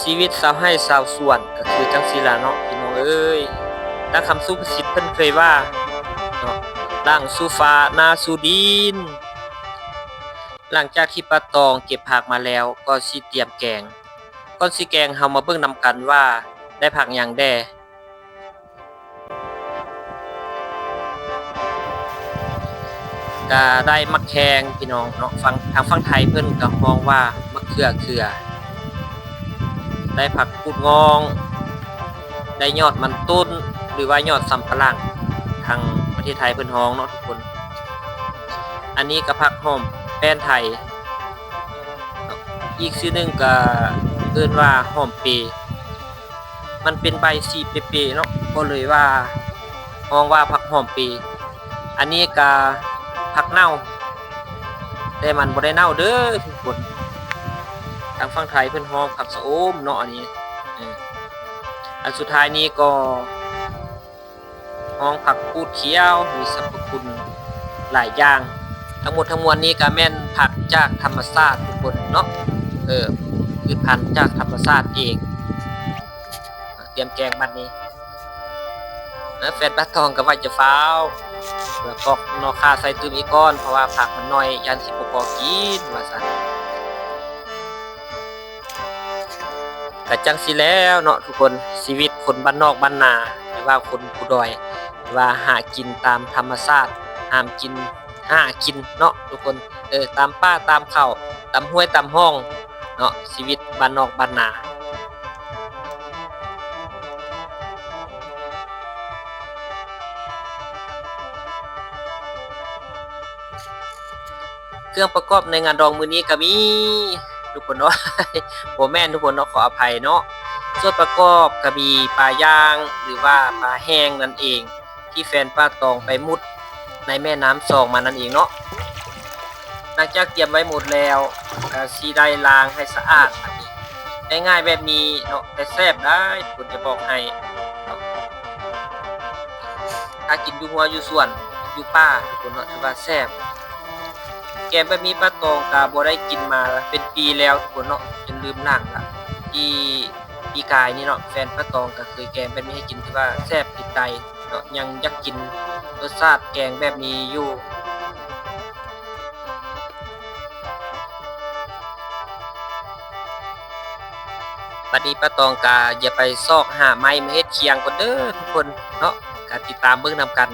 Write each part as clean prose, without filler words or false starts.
ชีวิตสาวไร่ชาวสวนก็คือจังซี่ล่ะเนาะพี่น้องเอ้ยดังคำสุภาษิตเพิ่นเคยว่าเนาะดั้งสู่ฟ้าหน้าสู่ดินหลังจากที่ป้าตองเก็บผักมาแล้วก็สิเตรียมแกงก่อนสิแกงเฮามาเบิ่งนำกันว่าได้ผักหยังแด่ก็ได้มะแขงพี่น้องเนาะทางฝั่งไทยเพิ่นก็ฮ้องว่ามะเขือเขือได้ผักกูดงองได้ยอดมันต้นหรือว่ายอดสำปะหลังทางประเทศไทยเพิ่นฮ้องเนาะทุกคนอันนี้ก็ผักหอมแป้นไทยอีกชื่อหนึ่งก็เอิ้นว่าหอมเปมันเป็นใบสีเปๆเนาะก็เลยว่าฮ้องว่าผักหอมเปอันนี้ก็ผักเน่าแต่มันบ่ได้เน่าเด้อทุกคนทางฝั่งไทยเพิ่นฮ้องผักชะอมเนาะอันนี้อันสุดท้ายนี้ก็ฮ้องผักกูดเขียวมีสรรพคุณหลายอย่างทั้งหมดทั้งมวลนี้ก็แม่นผักจากธรรมชาติทุกคนเนาะพืชพันธุ์จากธรรมชาติเองเตรียมแกงบัดนี้แฟนปลาทองก็ว่าจะฟ้าวแล้วก็นอค่าใส่ตุ้มอีกก่อนเพราะว่าผักมันน้อยยันสิบ่พอกินว่าซั่นก็จังสิแล้วเนาะทุกคนชีวิตคนบ้านนอกบ้านนาหรือว่าคนผู้ดอยว่าหากินตามธรรมชาติห้ามกินหากินเนาะทุกคนตามป่าตามเขาตามห้วยตามห้องเนาะชีวิตบ้านนอกบ้านนาเครื่องประกอบในงานดองมื้อนี้ก็มีทุกคนเนาะ บ่แม่นทุกคนเนาะขออภัยเนาะส่วนประกอบก็มีปลาย่างหรือว่าปลาแห้งนั่นเองที่แฟนป้าตองไปมุดในแม่น้ำ2มานั่นเองเนาะหลังจากเตรียมไว้หมดแล้วก็สิได้ล้างให้สะอาดอันนี้ง่ายๆแบบนี้เนาะแต่แซ่บได้ผมจะบอกให้เนาะถ้ากินอยู่หัวอยู่สวนอยู่ป่าทุกคนเนาะถือว่าแซ่บแกงแบบนี้ป้าตองก็บ่ได้กินมาเป็นปีแล้วทุกคนเนาะจนลืมล้างละปีกายนี่เนาะแฟนป้าตองก็เคยแกงแบบนี้ให้กินถือว่าแซ่บติดใจเนาะยังอยากกินรสชาติแกงแบบนี้อยู่บัดนี้ป้าตองก็อย่าไปซอกหาไม้มาเฮ็ดเคียงก่อนเด้อทุกคนเนาะก็ติดตามเบิ่งนำกัน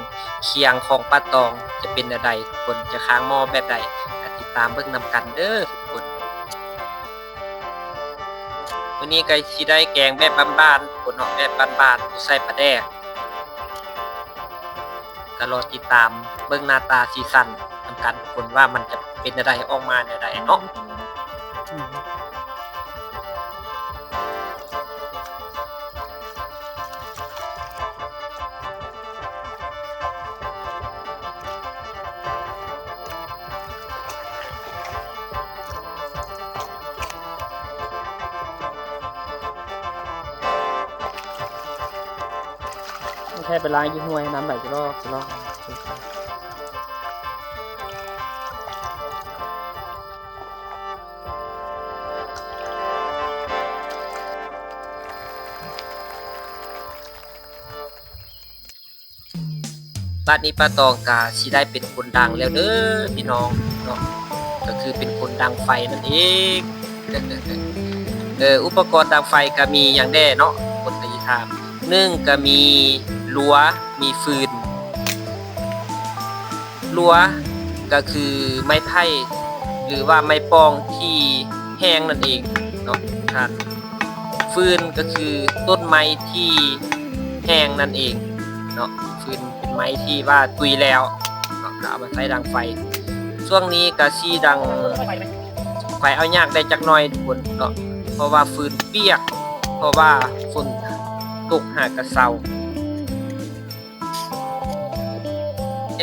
เคียงของป้าตองจะเป็นจั่งใดทุกคนจะค้างหม้อแบบใดก็ติดตามเบิ่งนำกันเด้อทุกคนมื้อนี้ก็สิได้แกงแบบบ้านๆทุกคนเนาะแบบบ้านๆบ่ใส่ปลาแดกก็รอติดตามเบิ่งหน้าตาสีสันนำกันทุกคนว่ามันจะเป็นจั่งใดออกมาแนวใดเนาะไม่ใช่ไปล้างยี่ห้วยน้ำไหลจะลอกบัดนี้ป้าตองก็สิได้เป็นคนดังแล้วเด้อพี่น้องเนาะก็คือเป็นคนดังไฟนั่นเอง อุปกรณ์ดังไฟก็มีหยังแน่เนาะคนก็สิถาม1ก็มีรั้วมีฟืนรั้วก็คือไม้ไผ่หรือว่าไม้ปองที่แห้งนั่นเองเนาะครับฟืนก็คือต้นไม้ที่แห้งนั่นเองเนาะฟืนเป็นไม้ที่ว่าตุยแล้วเนาะก็เอามาใช้ดังไฟช่วงนี้ก็สิดังไฟเอายากได้จักหน่อยทุกคนเนาะเพราะว่าฟืนเปียกเพราะว่าฝนตกหากระเซา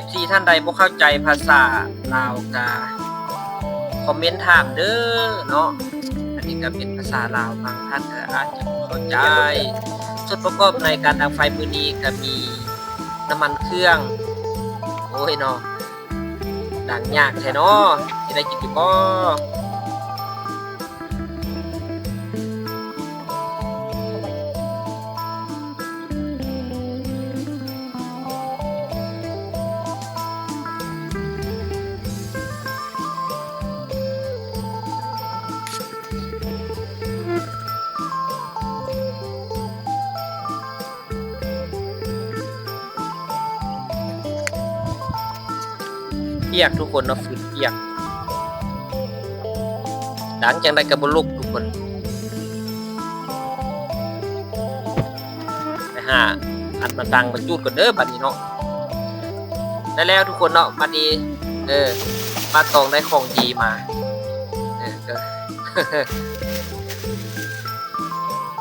FC ท่านใดบ่เข้าใจภาษาลาวก็คอมเมนต์ถามเด้อเนาะอันนี้ก็เป็นภาษาลาวบางท่านก็อาจจะบ่เข้าใจส่วนประกอบในการดังไฟมื้อนี้ก็มีน้ำมันเครื่องโอ้ยเนาะดังยากแท้เนาะสิได้กินอยู่บ่ เปียกทุกคนเนาะฟืนเปียกดังจังได้กับบลุกทุกคนไปหาอันมันดังมันจูดก่อนเด้อบัดนี้เนาะได้แล้วทุกคนเนาะบัดนี้ป้าตองได้ของดีมาก็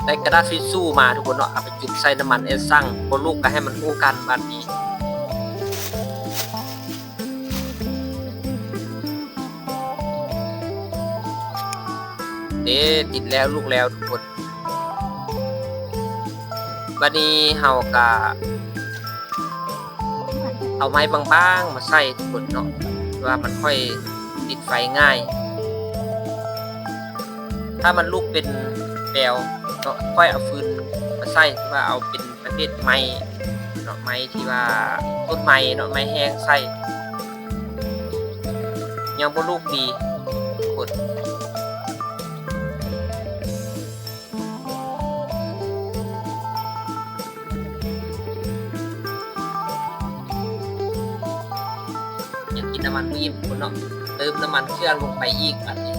ได้กระดาษทิชชู่มาทุกคนเนาะเอาไปจุ่มใส่น้ำมันสั่งบนลูกก็ให้มันคู่กันบัดนี้ติดแล้วลูกแล้วทุกคนบัดนี้เฮาก็เอาไม้บางๆมาใส่ทุกคนเนาะว่ามันค่อยติดไฟง่ายถ้ามันลูกเป็นแปลวเนาะค่อยเอาฟืนมาใส่ว่าเอาเป็นประเภทไม้เนาะไม้ที่ว่าต้นไม้เนาะไม้แห้งใส่ยังบ่ลูกดีทุกคนยังกินน้ำมันไม่อิ่มทุกคนเนาะเติมน้ำมันเครื่องลงไปอีกแบบนี้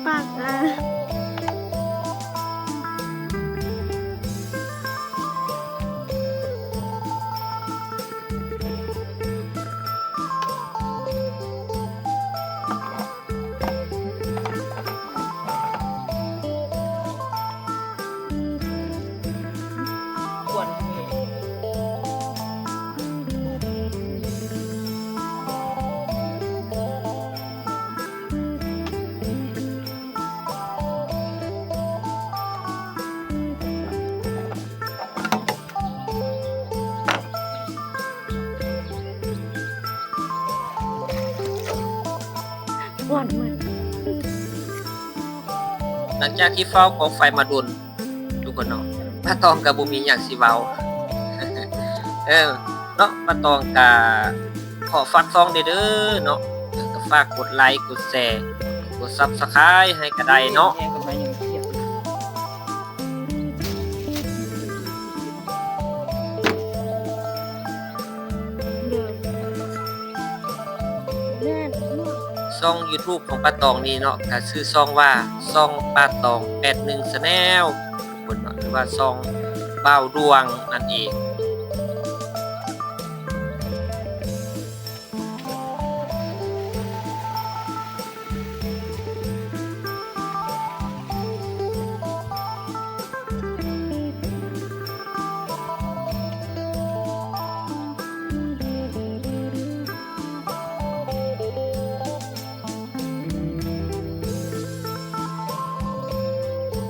ปากหวานเหมือน หลังจากที่เฝ้ากองไฟมาดุนทุกคนเนาะป้าตองกับบุมีอย่างสิเว้า เนาะป้าตองกับขอฝากซองเด้อเนาะก็ฝากกดไลค์กดแชร์กด Subscribe ให้ก็ได้เนาะ แห้งกับไม้ยังเทียบ เดินแม่นวด ช่อง YouTube ของป้าตองนี่เนาะก็ชื่อช่องว่าช่องป้าตอง81 Channel ทุกคนเนาะหรือว่าช่องบ่าวดวงนั่นเอง เ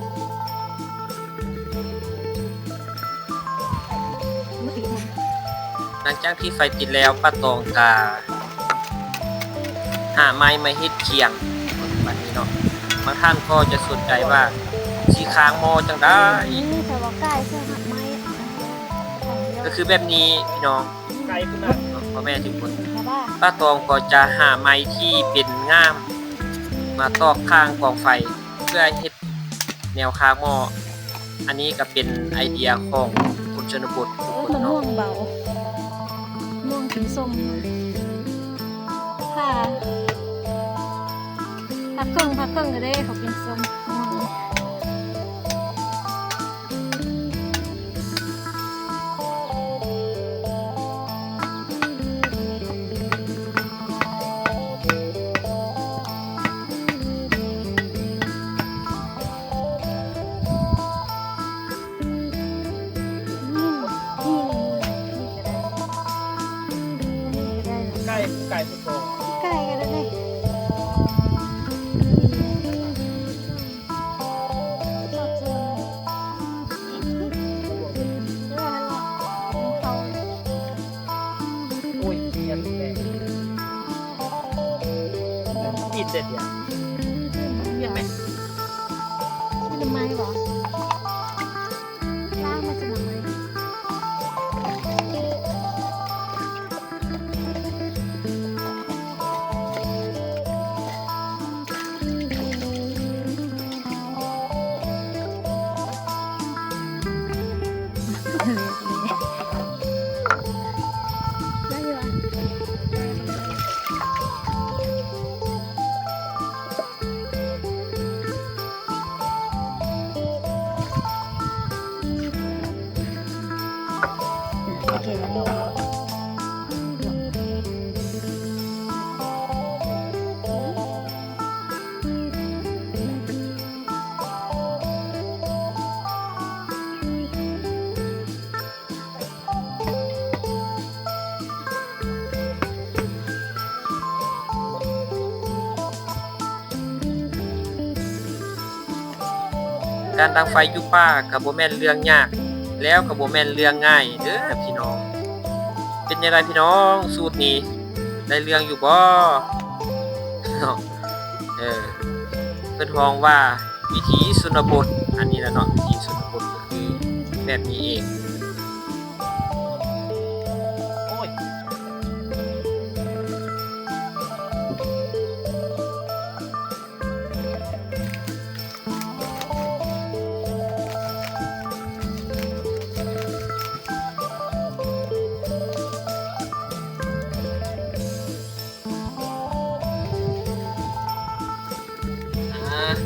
หลังจากที่ไฟติดแล้วป้าตองก็หาไม้มาเฮ็ดเคียงแบบนี้เนาะบางท่านก็จะสนใจว่าสีค้างหมอจังได้ แต่ว่าใกล้เชื่อหักไม้ของเย ก็ อะ คือแบบนี้พี่น้อง ไกลขนาด เนาะพ่อแม่ทุกคน แต่ว่า ป้าตองก็จะหาไม้ที่เป็นง่าม มาตอกข้างกองไฟ เพื่อเฮ็ดแนวค้างหม้ออันนี้ก็เป็นไอเดียของคนชนบททุกคน มันม่ เนาะ วงเบาม่วงถึงส้มค่ะพักเครื่องก็ได้เขาเป็นส้มม่วง ใกล้ไกลสุดโต่ง ไก่กันเลยชอบเจอเขา โอ้ยเย็นแดงกินเด็ดอย่าง เห็นไหมมันทำไมหรอล่างมาจากไหนได้อยู่อ่ะโอเคแล้วนี่การดังไฟอยู่ป่ากับบ่แม่นเรื่องยาก แล้วกับบ่แม่นเรื่องง่ายเด้อพี่น้อง เป็นยังไงพี่น้องสูตรนี้ได้เรื่องอยู่บ่ เนาะเพิ่นฮ้องว่าวิถีชนบทอันนี้แหละเนาะวิถีชนบทก็คือแบบนี้เอง โอ้ย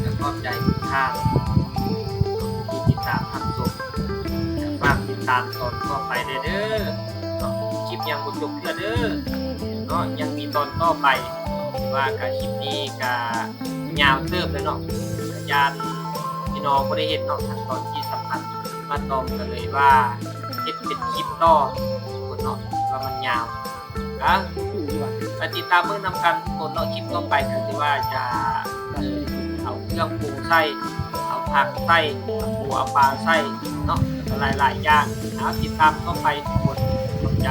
จะขอบใจทุกท่านที่ติดตามทำชมจะฝากติดตามตอนต่อไปเด้อเนาะคลิปยังบ่จบเทื่อเด้อเนาะยังมีตอนต่อไปว่ากับคลิปนี้ก็ยาวเติบเลยเนาะกยานพี่น้องบ่ได้เห็นเนาะขั้นตอนที่สำคัญมาตอมกันเลยว่าเฮ็ดเป็นคลิปต่อทุกคนเนาะว่ามันยาวก็ อยู่ดีกว่า ไปติดตามเบิ่งนำกันทุกคนเนาะคลิปต่อไปก็คือว่าจะเอาเครื่องปรุงใส่เอาผักใส่เอาปูเอาปลาใส่เนาะหลายๆอย่างเอาติดตามต่อไปทุกคนขอบใจ